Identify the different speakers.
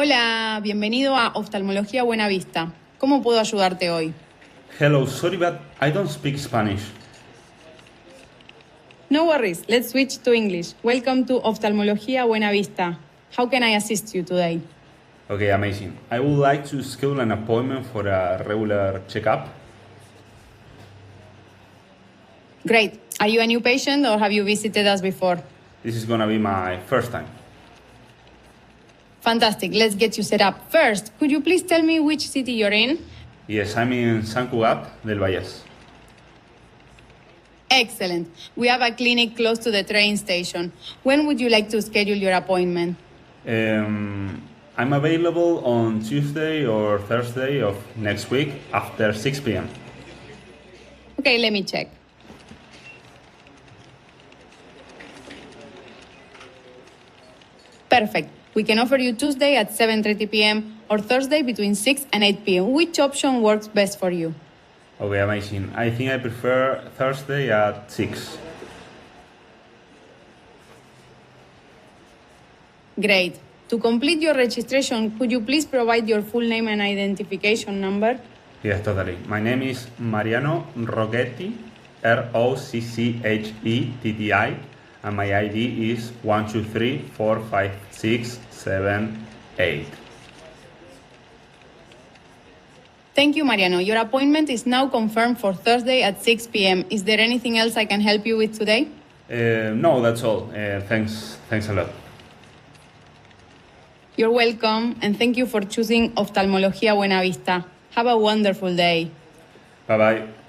Speaker 1: Hola, bienvenido a Oftalmología Buenavista. ¿Cómo puedo ayudarte hoy?
Speaker 2: Hello, sorry, but I don't speak Spanish.
Speaker 1: No worries, let's switch to English. Welcome to Oftalmología Buenavista. How can I assist you today?
Speaker 2: Okay, amazing. I would like to schedule an appointment for a regular checkup.
Speaker 1: Great. Are you a new patient or have you visited us before?
Speaker 2: This is gonna be my first time.
Speaker 1: Fantastic. Let's get you set up. First, could you please tell me which city you're in?
Speaker 2: Yes, I'm in San Cugat del Vallès.
Speaker 1: Excellent. We have a clinic close to the train station. When would you like to schedule your appointment?
Speaker 2: I'm available on Tuesday or Thursday of next week after 6 p.m.
Speaker 1: Okay, let me check. Perfect. We can offer you Tuesday at 7:30 p.m. or Thursday between 6 and 8 p.m. Which option works best for you?
Speaker 2: Okay, amazing. I think I prefer Thursday at 6.
Speaker 1: Great. To complete your registration, could you please provide your full name and identification number?
Speaker 2: Yes, totally. My name is Mariano Rocchetti, Rocchetti, and my ID is 123456778.
Speaker 1: Thank you, Mariano. Your appointment is now confirmed for Thursday at 6 p.m. Is there anything else I can help you with today?
Speaker 2: No, that's all. Thanks a lot.
Speaker 1: You're welcome, and thank you for choosing Oftalmología Buenavista. Have a wonderful day.
Speaker 2: Bye-bye.